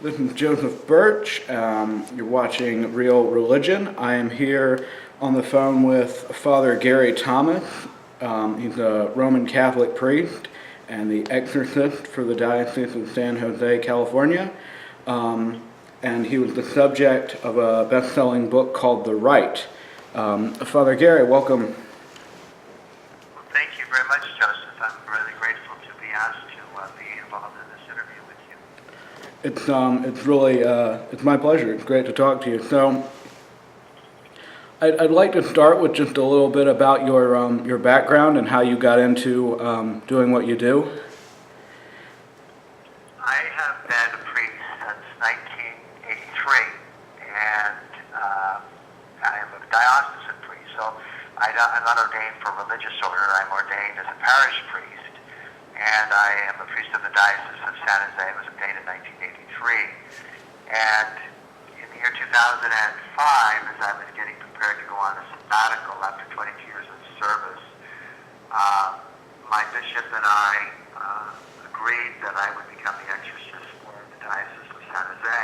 This is Joseph Birch. You're watching Real Religion. I am here on the phone with Father Gary Thomas. He's a Roman Catholic priest and the exorcist for the Diocese of San Jose, California. And he was the subject of a best-selling book called The Rite. Father Gary, welcome. Well, thank you very much, Joseph. I'm really grateful to be asked to be involved in this interview with you. It's really it's my pleasure. It's great to talk to you. So, I'd like to start with just a little bit about your background and how you got into doing what you do. I have been a priest since 1983, and I am a diocesan priest, so I'm not ordained for religious order. I'm ordained as a parish priest, and I am a priest of the Diocese of San Jose. I was ordained in 1983, and in the year 2005, as I was getting prepared to go on a sabbatical after 22 years of service, my bishop and I agreed that I would become the exorcist for the Diocese of San Jose.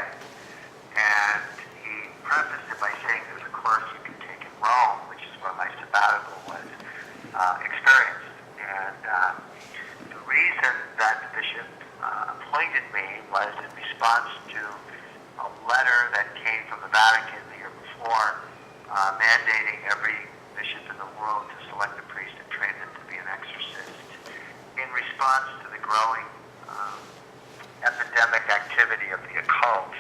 And he prefaced it by saying there's a course you can take in Rome, which is where my sabbatical was experienced. And the reason that the bishop appointed me was in response to a letter that came from the Vatican the year before mandating every bishop in the world to select a priest and train them to be an exorcist in response to the growing epidemic activity of the occult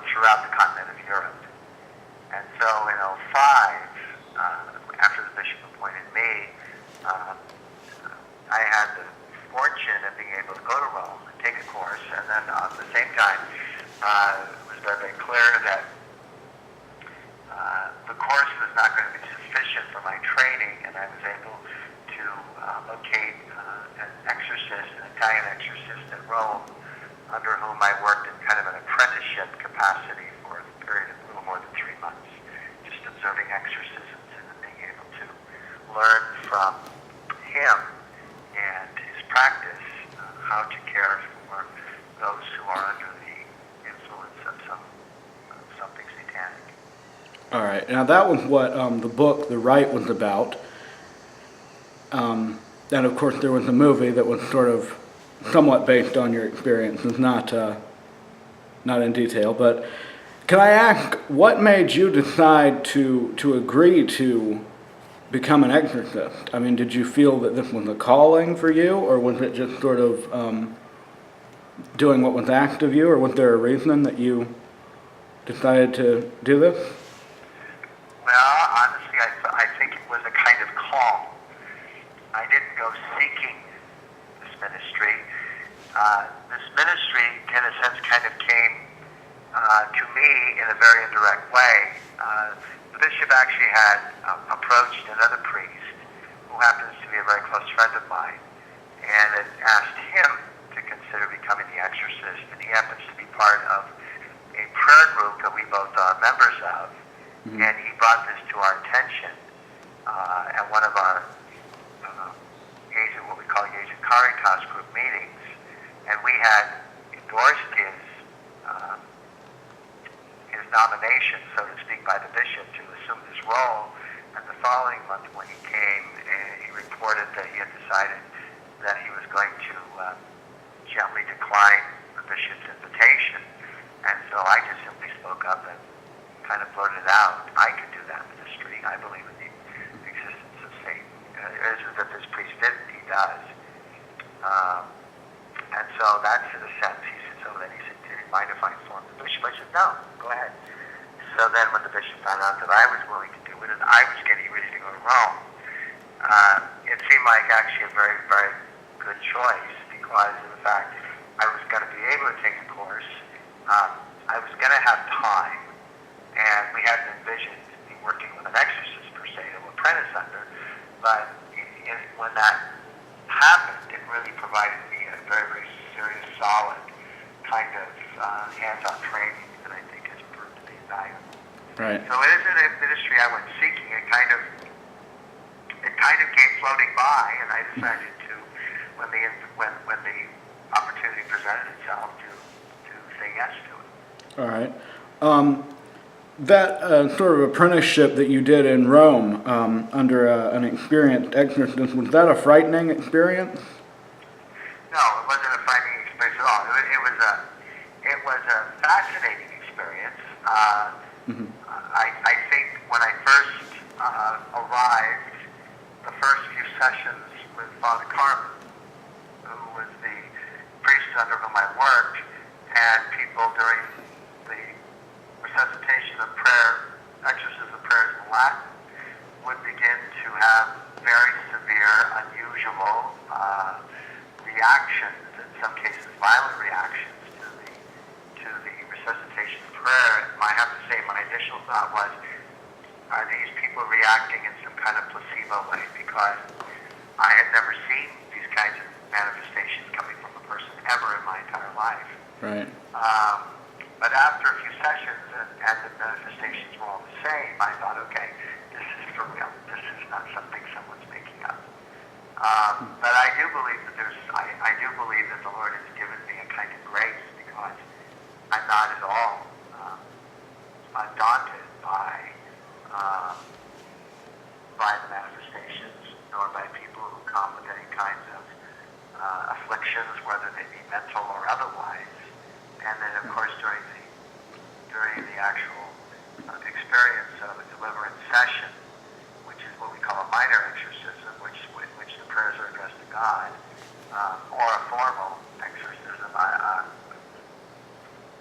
throughout the continent of Europe. And so in '05, after the bishop appointed me, I had the fortune of being able to go to Rome and take a course, and then at the same time, it was very, very clear that the course was not going to be sufficient for my training, and I was able to locate an exorcist, an Italian exorcist in Rome, under whom I worked in kind of an apprenticeship capacity for a period of a little more than 3 months, just observing exorcisms and being able to learn from him and his practice how to care for those who are under the influence of something satanic. All right. Now that was what the book, The Rite, was about. And of course, there was a movie that was sort of somewhat based on your experiences, not in detail. But can I ask, what made you decide to agree to become an exorcist? I mean, did you feel that this was a calling for you, or was it just sort of doing what was asked of you, or was there a reason that you decided to do this? Well, honestly, I think it was a kind of call. I didn't go seeking this ministry. This ministry, in a sense, kind of came to me in a very indirect way. The bishop actually had approached another priest who happens to be a very close friend of mine and had asked him to consider becoming the exorcist, and he happens to be part of a prayer group that we both are members of. Mm-hmm. And he brought this to our attention at one of our what we call Agent Caritas group meetings, and we had endorsed his nomination, so to speak, by the bishop to assume this role. And the following month, when he came, he reported that he had decided that he was going to gently decline the bishop's invitation. And so I just simply spoke up and kind of blurted out, I could do that ministry. I believe in the existence of Satan. It isn't that this priest didn't, he does. And so that's in a sense, he said, so then he said, do you mind if I inform the bishop? I said, no, go ahead. So then when the bishop found out that I was willing to do it and I was getting ready to go to Rome, it seemed like actually a very, very good choice because of the fact I was going to be able to take a course. I was going to have time, and we hadn't envisioned me working with an exorcist per se to apprentice under, but when that happened, it really provided me a very, very serious, solid kind of hands-on training that I think has proved to be valuable. Right. So it isn't a ministry I went seeking. It kind of came floating by, and I decided to, when the opportunity presented itself, to say yes to it. All right. That sort of apprenticeship that you did in Rome under an experienced exorcist, was that a frightening experience? No, it wasn't a frightening experience at all. It was a fascinating experience. I think when I first arrived, the first few sessions with Father Carmine, who was the priest under whom I worked, and people during the resuscitation of prayer, exorcism prayers in Latin, would begin to have very severe, unusual reactions, in some cases violent reactions to the resuscitation prayer. And I have to say, my initial thought was, are these people reacting in some kind of placebo way? Because I had never seen these kinds of manifestations coming from a person ever in my entire life. Right. But after a few sessions and the manifestations were all the same, I thought, okay, this is for real. This is not something someone's making up. But I do believe that I do believe that the Lord has given me a kind of grace, because I'm not at all undaunted by the manifestations, nor by people who come with any kinds of afflictions, whether they be mental or otherwise. And then, of course, during the actual experience of a deliverance session, which is what we call a minor exorcism, which the prayers are addressed to God, or a formal exorcism,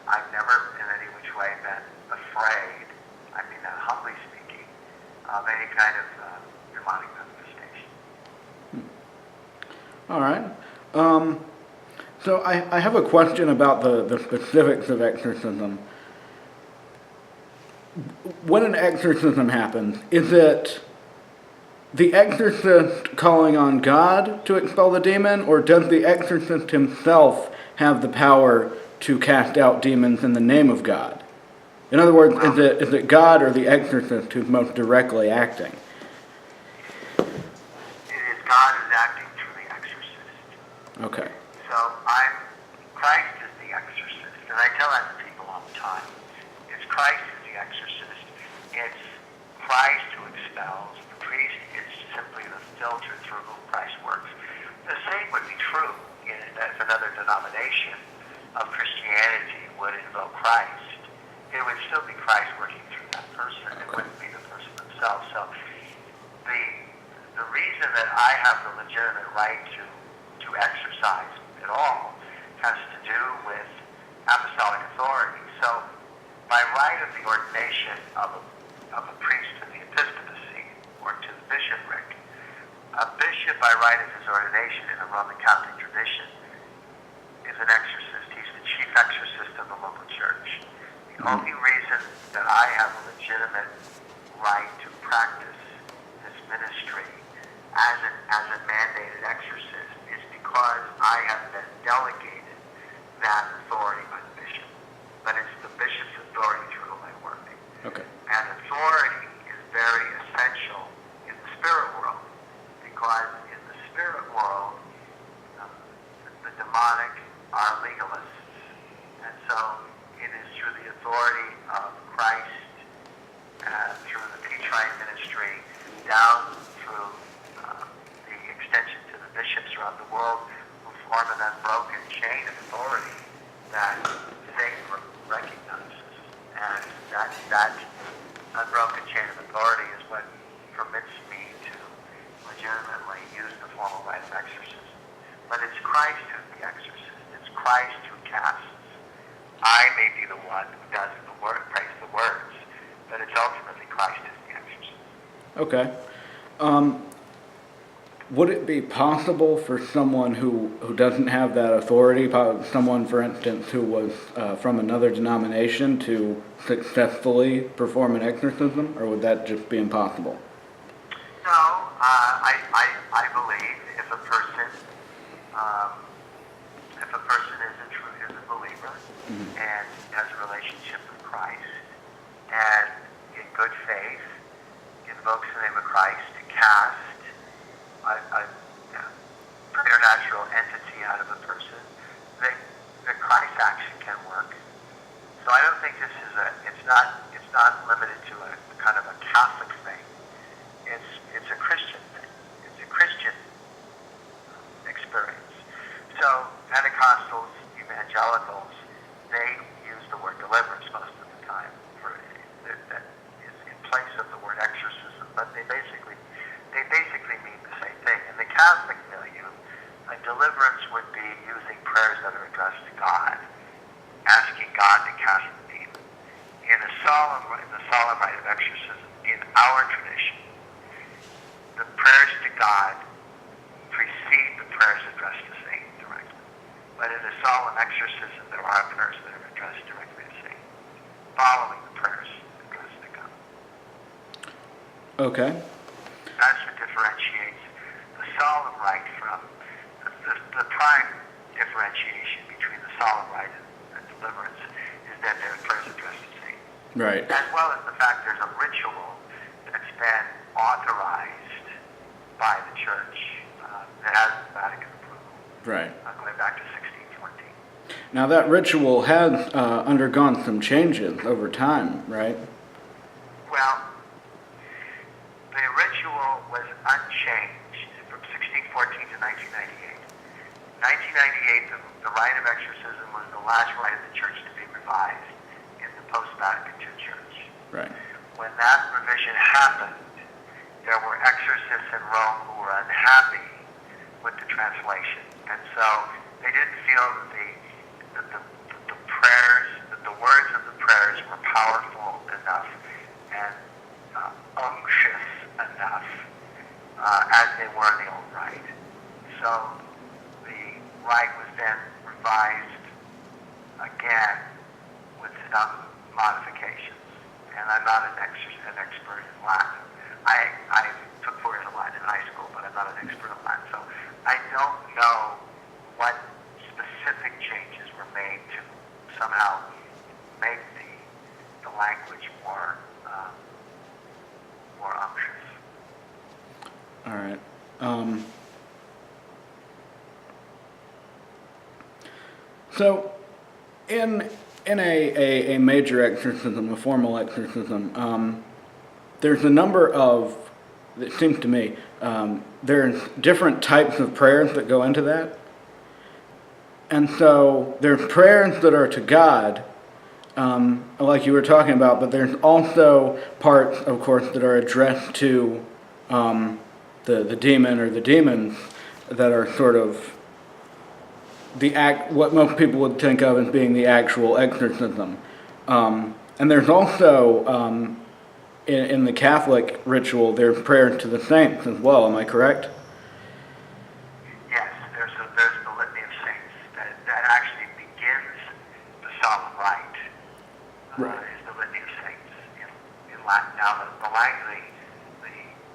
I've never in any which way been afraid, I mean that humbly speaking, of any kind of demonic manifestation. All right. So I have a question about the specifics of exorcism. When an exorcism happens, is it the exorcist calling on God to expel the demon, or does the exorcist himself have the power to cast out demons in the name of God? In other words, is it God or the exorcist who's most directly acting? It is God who's acting through the exorcist. Okay. So Christ is the exorcist, and I tell that to people all the time. It's Christ is the exorcist. It's Christ who expels. The priest is simply the filter through whom Christ works. The same would be true if another denomination of Christianity would invoke Christ. It would still be Christ working through that person. It wouldn't be the person themselves. So the reason that I have the legitimate right to exercise at all has to do with apostolic authority. So by right of the ordination of a priest to the episcopacy or to the bishopric, a bishop by right of his ordination in the Roman Catholic tradition is an exorcist. He's the chief exorcist of the local church. The only reason that I have a legitimate right to practice this ministry as a mandated exorcist is because I have been delegated that authority by the bishop. But it's the bishop's authority through whom I work. Okay. And authority is very essential in the spirit world, because in the spirit world, the demonic are legalists. And so it is through the authority of Christ, through the Petrine ministry, down through the extension to the bishops around the world, who form an unbroken chain of authority that Satan recognizes. And that unbroken chain of authority is what permits me to legitimately use the formal rite of exorcism. But it's Christ who's the exorcist. It's Christ who casts. I may be the one who does the word, prays the words, but it's ultimately Christ who's the exorcist. Okay. Would it be possible for someone who doesn't have that authority, someone, for instance, who was from another denomination, to successfully perform an exorcism, or would that just be impossible? No, I believe if a person is a believer and has a relationship with Christ, and in good faith invokes the name of Christ to cast a preternatural entity out of a person, that Christ's action can work So I don't think this is it's not limited to a kind of a Catholic thing. It's a Christian thing. It's a Christian experience. So Pentecostals, evangelicals, they use the word deliverance most of the time that is in place of the word exorcism, but they basically mean the same thing. In the Catholic milieu, a deliverance would be using prayers that are addressed to God, asking God to cast the demon. In the solemn rite of exorcism, in our tradition, the prayers to God precede the prayers addressed to Satan directly. But in the solemn exorcism, there are prayers that are addressed directly to Satan, following the prayers addressed to God. Okay. That's what differentiates the solemn rite from the prime differentiation between the solemn rite and deliverance is that there's prayers addressed to Satan. Right. As well as the fact there's a ritual that's been authorized by the church that has Vatican approval. Right. Going back to 1614. Now that ritual had undergone some changes over time, right? Well, the ritual was unchanged from 1614 to 1998. 1998, the rite of exorcism was the last rite of the church to be revised in the post-Vatican II church. Right. When that revision happened, there were exorcists in Rome who were unhappy with the translation. And so they didn't feel that the prayers, that the words of the prayers were powerful enough and unctuous enough as they were in the old rite. So the rite was then revised again with some modifications. And I'm not an expert in Latin. I took 4 years of Latin in high school, but I'm not an expert in Latin. So I don't know what specific changes were made to somehow make the language more unctuous. All right. So, in a major exorcism, a formal exorcism, there's a number of, it seems to me, there's different types of prayers that go into that. And so there's prayers that are to God, like you were talking about, but there's also parts, of course, that are addressed to the demon or the demons that are sort of what most people would think of as being the actual exorcism. And there's also, in the Catholic ritual, there's prayers to the saints as well. Am I correct? Yes, there's the Litany of Saints that actually begins the solemn rite. Right. Is the Litany of Saints in Latin. Now, the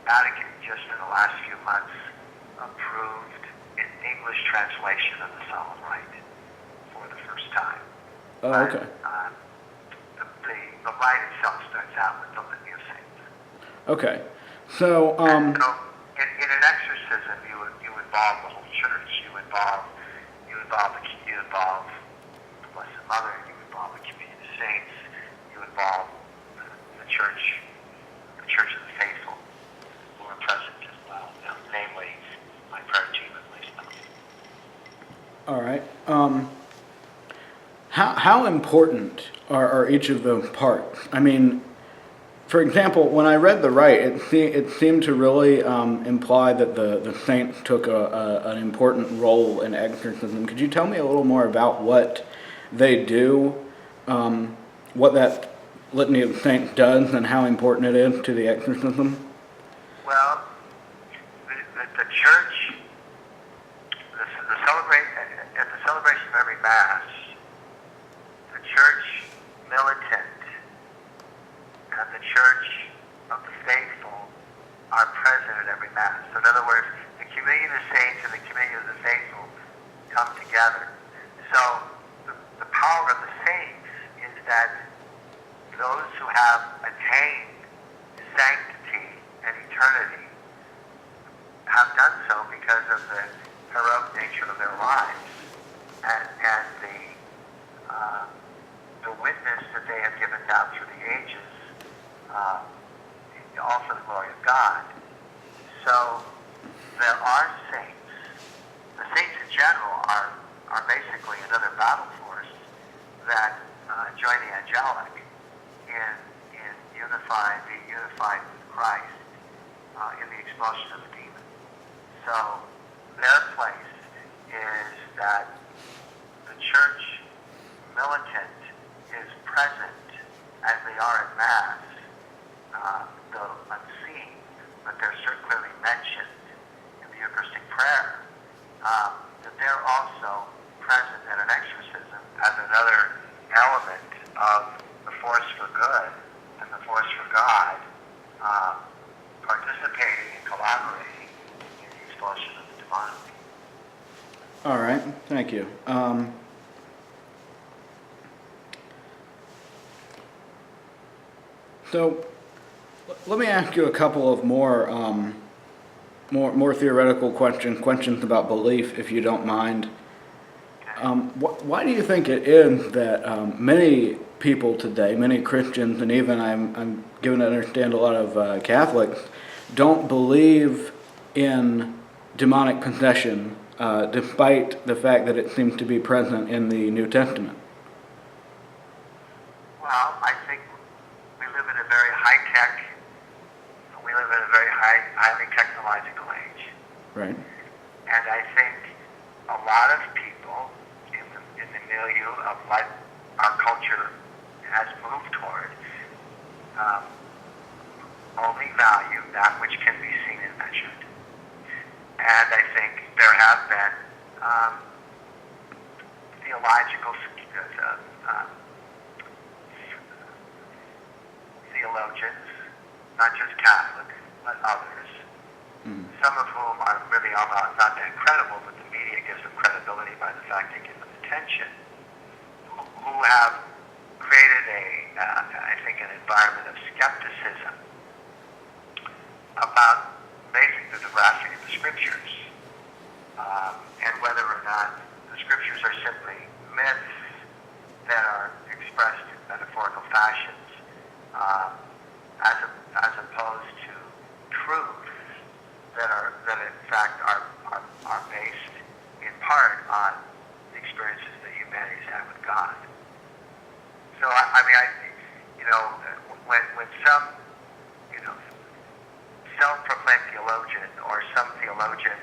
Vatican just in the last few months approved an English translation of the solemn rite for the first time. Oh, okay. The rite itself starts out with the Litany of Saints. Okay. So, So in an exorcism, you involve the whole church. You involve the Blessed Mother. You involve the community of saints. You involve the church of the faithful who are present as well. Namely, my prayer team and myself. all right. How important are each of those parts? I mean, for example, when I read the rite, it seemed to really imply that the saints took an important role in exorcism. Could you tell me a little more about what they do, what that Litany of the Saints does, and how important it is to the exorcism? Well, the church, at the celebration of every Mass, the church militant and the church of the faithful are present at every Mass. So in other words, the communion of the saints and the communion of the faithful come together. So the power of the saints is that those who have attained sanctity and eternity have done so because of the heroic nature of their lives and the witness down through the ages, all for the glory of God. So there are saints. The saints in general are basically another battle force that join the angelic in being unified with Christ in the expulsion of the demon. So their place is that the church militant is present as they are at Mass, though unseen, but they're clearly mentioned in the Eucharistic prayer, that they're also present at an exorcism as another element of the force for good and the force for God, participating and collaborating in the expulsion of the demonic. All right, thank you. So let me ask you a couple of more theoretical questions about belief, if you don't mind. Why do you think it is that many people today, many Christians, and even I'm given to understand a lot of Catholics, don't believe in demonic possession, despite the fact that it seems to be present in the New Testament? Well, I think we live in a very highly technological age. Right. And I think a lot of people in the milieu of what our culture has moved toward only value that which can be seen and measured. And I think there have been theologians, not just Catholics, but others, some of whom are really not that credible, but the media gives them credibility by the fact they give them attention, who have created I think, an environment of skepticism about basically the veracity of the Scriptures, and whether or not the Scriptures are simply myths that are expressed in metaphorical fashions, as opposed to truths that in fact are based in part on the experiences that humanity's had with God. So when some self-proclaimed theologian or some theologian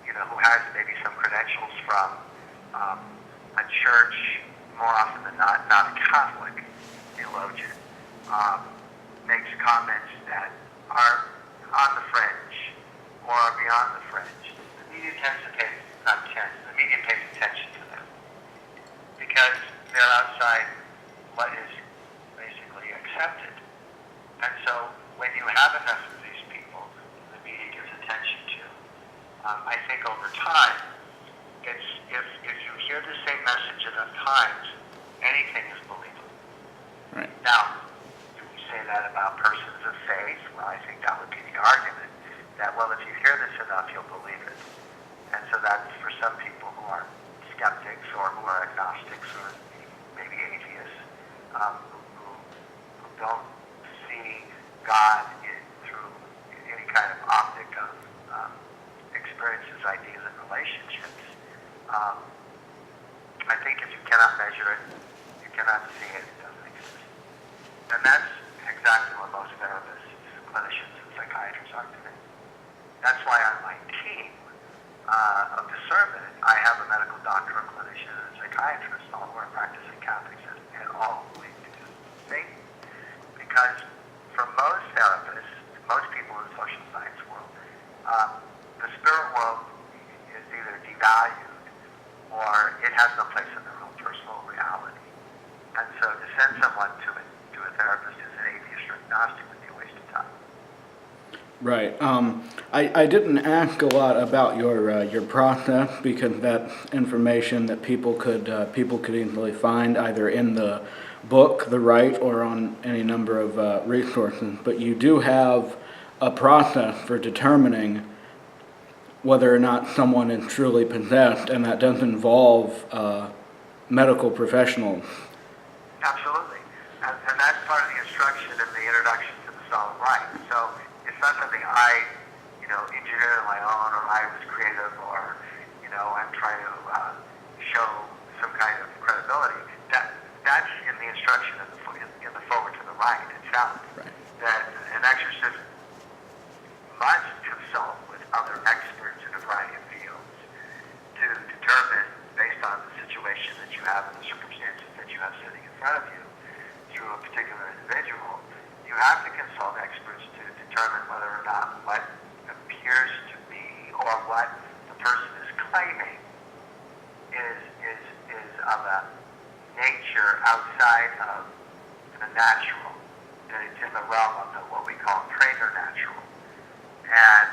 who has maybe some credentials from a church, more often than not a Catholic theologian, makes comments that are on the fringe or are beyond the fringe, the media pays attention to them because they're outside what is basically accepted. And so when you have enough of these people the media gives attention to, I think over time, if you hear the same message enough times, anything is believable. Right. Now, do we say that about persons of faith? Well, I think that would be the argument, that, well, if you hear this enough, you'll believe it. And so that's for some people who are skeptics or who are agnostics or maybe atheists, who don't see God through any kind of optic of experiences, ideas, and relationships. I think if you cannot measure it, you cannot see it, it doesn't exist. And that's exactly what most therapists, clinicians, and psychiatrists are today. That's why on my team of discernment, I have a medical doctor, a clinician, and a psychiatrist, all who are practicing Catholics, and all who believe in Satan. Because for most therapists, most people in the social science world, the spirit world is either devalued or it has no place in their own personal reality. And so to send someone to a therapist who's an atheist or agnostic would be a waste of time. Right. I didn't ask a lot about your process because that's information that people could easily find either in the book, the Rite, or on any number of resources. But you do have a process for determining whether or not someone is truly possessed, and that does involve medical professionals. Absolutely. and that's part of the instruction in the introduction to the Solemn Rite. So it's not something I, engineered on my own, or I was creative, or, I'm trying to show some kind of credibility. That's in the instruction in the forward to the Rite itself. Right. That an exorcist must consult with other experts in a variety of fields to determine, based on the situation that you have and the circumstances that you have sitting in front of you, through a particular individual, you have to consult experts to determine whether or not what appears to be, or what the person is claiming is of a nature outside of the natural, that it's in the realm of what we call preternatural. And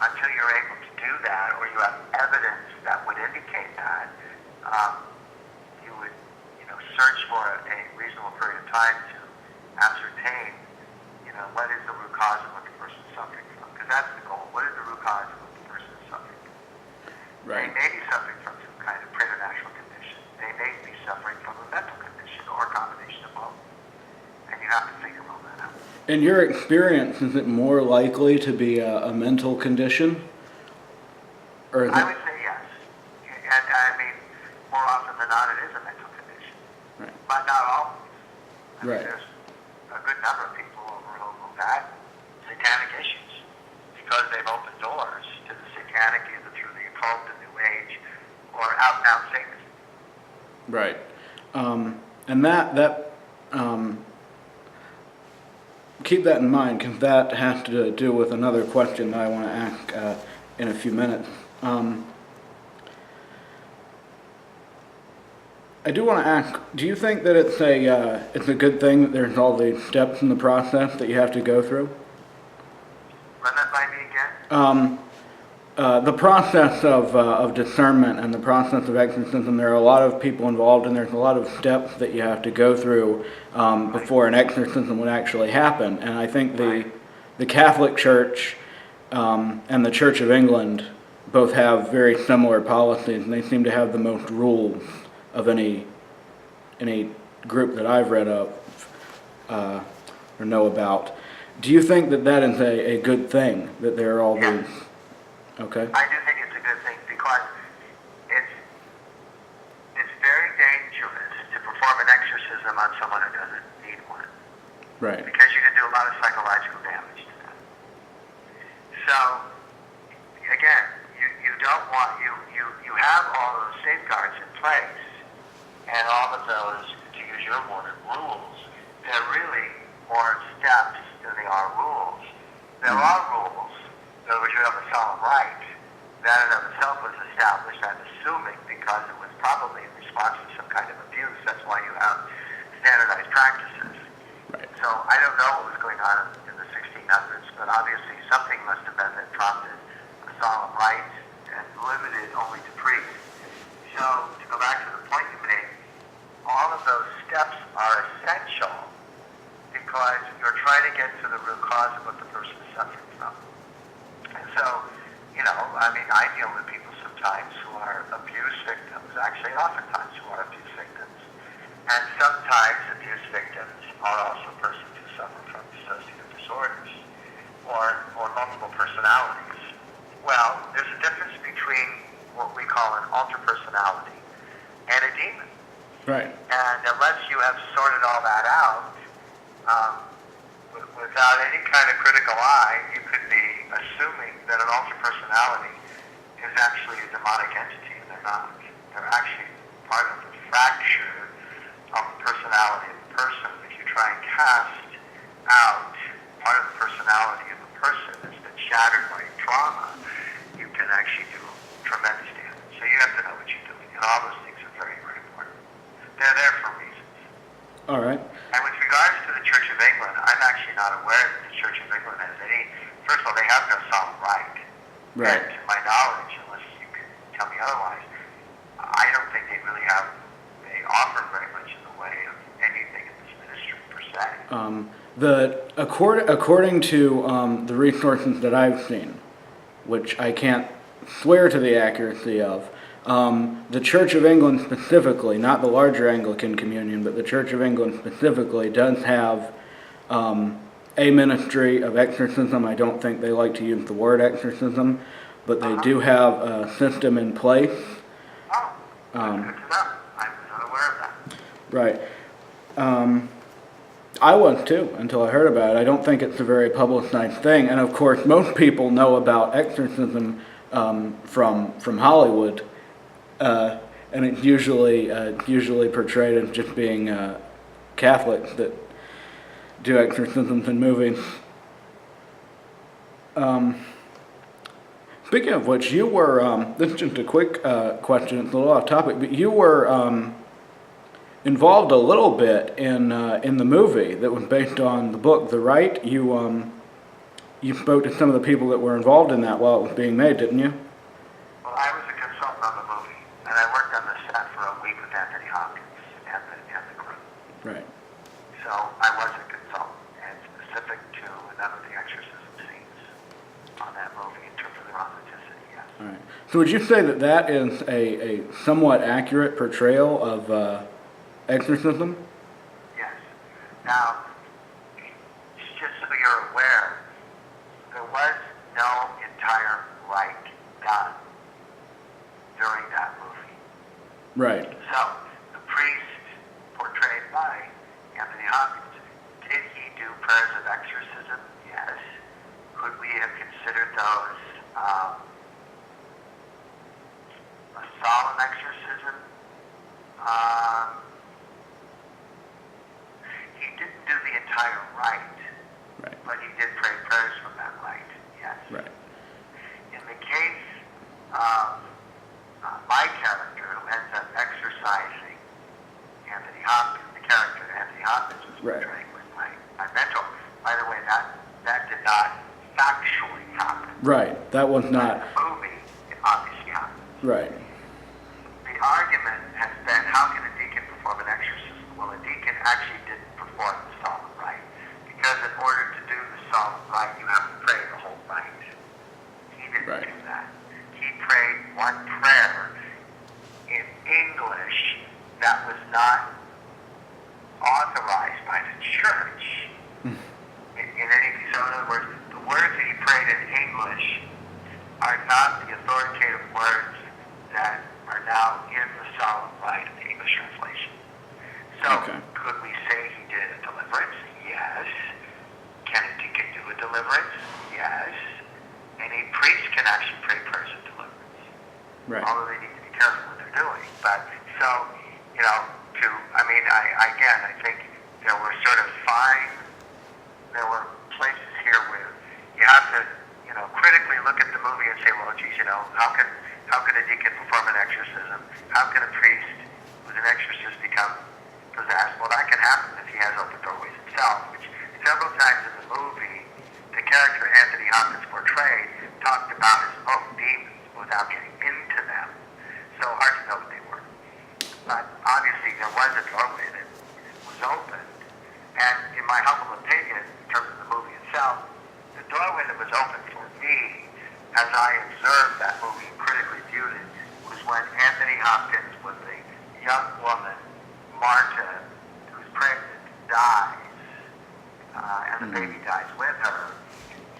until you're able to do that, or you have evidence that would indicate that, you would, search for a reasonable period of time to ascertain, what is the root cause of what the person is suffering from. Because that's the goal. What is the root cause of what the person is suffering from? Right. They may be suffering from some kind of preternatural condition. They may be suffering from a mental condition, or a combination of both. And you have to figure all that out. In your experience, is it more likely to be a mental condition? Or I would say yes. And I mean, more often than not, it is a mental condition. Right. But not always. Right. There's a good number of people who've had satanic issues because they've opened doors to the satanic, either through the occult, the New Age, or out-and-out Satanism. Right. And that keep that in mind, because that has to do with another question that I want to ask in a few minutes. I do want to ask, do you think that it's a good thing that there's all the steps in the process that you have to go through? Run that by me again? The process of discernment and the process of exorcism, there are a lot of people involved, and there's a lot of steps that you have to go through before an exorcism would actually happen. And I think the Catholic Church and the Church of England both have very similar policies, and they seem to have the most rules of any group that I've read of or know about. Do you think that is a good thing, that there are all these? Okay. I do think it's a good thing, because it's very dangerous to perform an exorcism on someone who doesn't need one. Right. Because you can do a lot of psychological damage to them. So, again, you don't want, you have all those safeguards in place, and all of those, to use your word, rules. They're really more steps than they are rules. There are rules. In other words, you have a solemn rite. That in of itself was established, I'm assuming, because it was probably in response to some kind of abuse. That's why you have standardized practices. Right. So I don't know what was going on in the 1600s, but obviously something must have been that prompted a solemn rite and limited only to priests. So to go back to the point you made, all of those steps are essential because you're trying to get to the root cause of what the person is suffering from. And so, I deal with people sometimes who are abuse victims, actually oftentimes who are abuse victims. And sometimes abuse victims are also persons who suffer from dissociative disorders or multiple personalities. Well, there's a difference between what we call an alter personality and a demon. Right. And unless you have sorted all that out, without any kind of critical eye, you could be assuming that an alter personality is actually a demonic entity, and they're not. They're actually part of the fracture of the personality of the person. If you try and cast out part of the personality of a person that's been shattered by trauma, you can actually do tremendous damage. So you have to know what you're doing, and all those things are very, very important. They're there for reasons. All right. And with regards to the Church of England, I'm actually not aware that the Church of England has any. First of all, they have no solemn rite. Right. And to my knowledge, unless you can tell me otherwise, I don't think they really have. They offer very much in the way of anything in this ministry per se. According to the resources that I've seen, which I can't swear to the accuracy of, The Church of England specifically, not the larger Anglican communion, but the Church of England specifically does have a ministry of exorcism. I don't think they like to use the word exorcism, but they do have a system in place. Oh, that's good to know. I was unaware of that. Right. I was too until I heard about it. I don't think it's a very publicized thing, and of course, most people know about exorcism from Hollywood, and it's usually portrayed as just being Catholics that do exorcisms in movies. Speaking of which, you were this is just a quick question. It's a little off topic, but you were involved a little bit in the movie that was based on the book, The Rite. You spoke to some of the people that were involved in that while it was being made, didn't you? Well, I was a consultant on the movie, and I worked on the set for a week with Anthony Hopkins and the crew. Right. So I was a consultant, and specific to none of the exorcism scenes on that movie in terms of their authenticity, yes. All right. So would you say that that is a somewhat accurate portrayal of exorcism? Yes. Now, just so you're aware, there was no entire rite done during that movie. Right. So, the priest portrayed by Anthony Hopkins, did he do prayers of exorcism? Yes. Could we have considered those a solemn exorcism? He didn't do the entire rite, Right. but he did pray prayers from that rite, yes. Right. In the case of my character, who ends up exorcising Anthony Hopkins, the character Anthony Hopkins was Right. portraying with my mentor. By the way, that did not factually happen. Right. That was not. In the movie, it obviously happened. Right. The argument has been, how can a deacon perform an exorcism? Well, a deacon actually didn't perform the solemn rite, because in order to do the solemn rite, you have to pray the whole rite. He didn't Right. do that. He prayed one prayer in English that was not authorized by the church. In any, so in other words, the words that he prayed in English are not the authoritative words that are now in the solemn rite of the English translation. So, Okay. could we say he did a deliverance? Yes. Can a deacon do a deliverance? Yes. Any priest can actually pray prayers of deliverance. Right. Although they need to be careful what they're doing. But, so, I think there were sort of there were places here where you have to, critically look at the movie and say, well, geez, how can a deacon perform an exorcism? How can a priest who's an exorcist become possessed? Well, that can happen if he has open doorways himself, which several times in the movie, the character Anthony Hopkins portrayed talked about his own demons without getting into them. So hard to know what they were. But obviously there was a doorway that was opened. And in my humble opinion, in terms of the movie itself, the doorway that was open for me, as I observed that movie and critically viewed it, was when Anthony Hopkins, with a young woman, Marta, who's pregnant, dies, and the baby dies with her.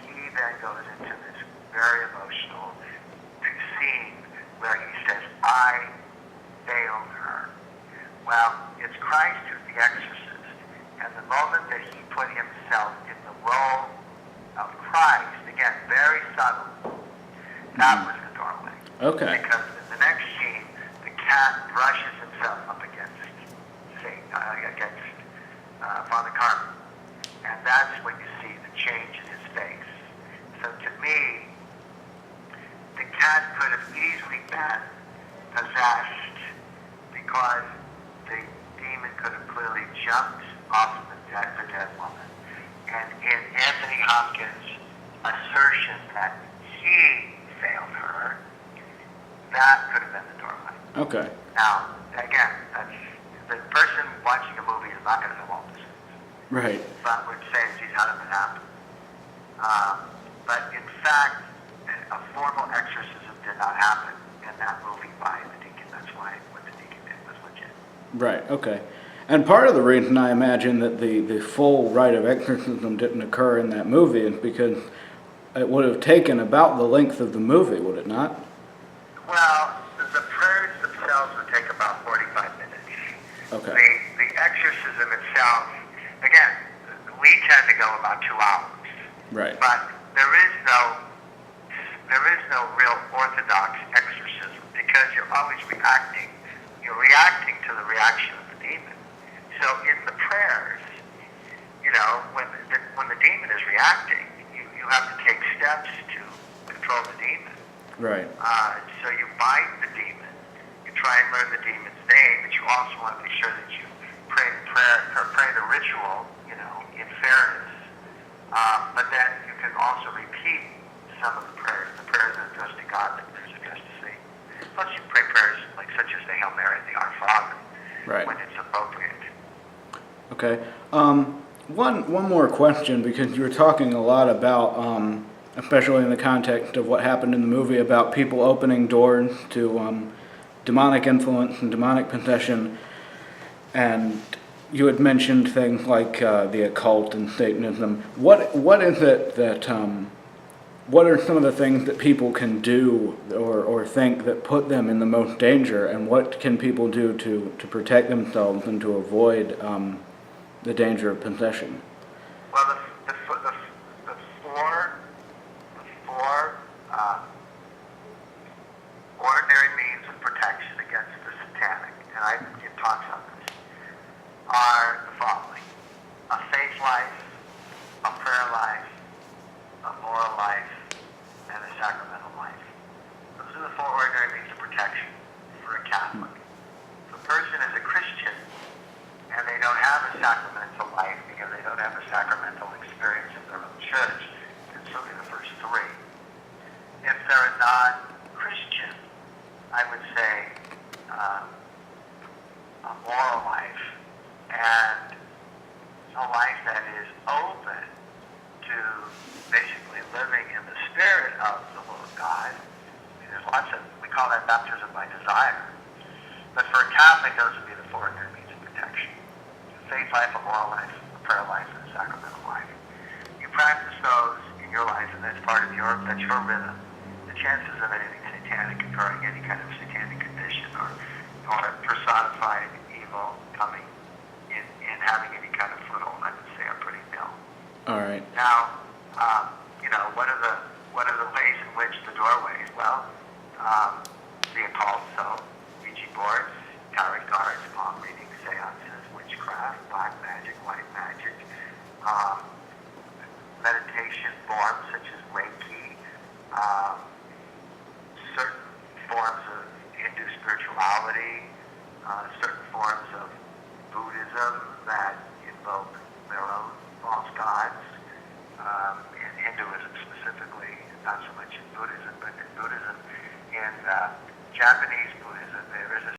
He then goes into this very emotional scene where he says, I failed her. Well, it's Christ who's the exorcist, and the moment that he put himself in the role of Christ, again, very subtle, that was the doorway. Okay. Because in the next scene, the cat brushes himself up against Father Carmine. And that's when you see the change in his face. So to me, the cat could have easily been possessed because the demon could have clearly jumped off of the dead woman. And in Anthony Hopkins' assertion that he failed her, that could have been the doorway. Okay. Now, again, the person watching a movie is not going to know all this. Right. But would say, geez, how did that happen? But in fact, a formal exorcism did not happen in that movie by the Right, okay. And part of the reason I imagine that the full rite of exorcism didn't occur in that movie is because it would have taken about the length of the movie, would it not? Well, the prayers themselves would take about 45 minutes. Okay. The exorcism itself, again, we tend to go about 2 hours. Right. But there is no real orthodox exorcism because you're always reacting. You're reacting to the reaction of the demon. So in the prayers, when the demon is reacting, you have to take steps to control the demon. Right. So you bind the demon, you try and learn the demon's name, but you also want to be sure that you pray the ritual, in fairness. But then you can also repeat some of the prayers that are addressed to God, the prayers addressed to Satan. Plus you pray prayers such as the Hail Mary and the Our Father, Right. when it's appropriate. Okay. One more question, because you were talking a lot about, especially in the context of what happened in the movie, about people opening doors to demonic influence and demonic possession, and you had mentioned things like the occult and Satanism. What is it that what are some of the things that people can do or think that put them in the most danger, and what can people do to protect themselves and to avoid the danger of possession? Well, the four ordinary means of protection against the satanic, and I give talks on this, are the following: a faith life, a prayer life, a moral life, and a sacramental life. Those are the 4 ordinary means of protection for a Catholic. If a person is a Christian and they don't have a sacramental life because they don't have a sacramental experience in their own church, it's certainly the first 3. If they're a non-Christian, I would say a moral life and a life that is open to basically living in the spirit of the will of God. There's lots of, we call that baptism by desire. But for a Catholic, those would be the 4 ordinary means of protection: a faith life, a moral life, a prayer life, and a sacramental life. You practice those in your life, and that's part of that's your rhythm. The chances of anything satanic occurring, any kind of satanic condition or personified evil coming in having any kind of foothold, I would say, are pretty nil. All right. Now, what are the ways in which the doorways? Well, the occult, so Ouija boards, tarot cards, palm reading, seances, witchcraft, black magic, white magic, meditation forms such as Reiki, certain forms of Hindu spirituality, certain forms of Buddhism that invoke their own false gods. In Hinduism specifically, not so much in Buddhism, but in Buddhism, in Japanese Buddhism, there is a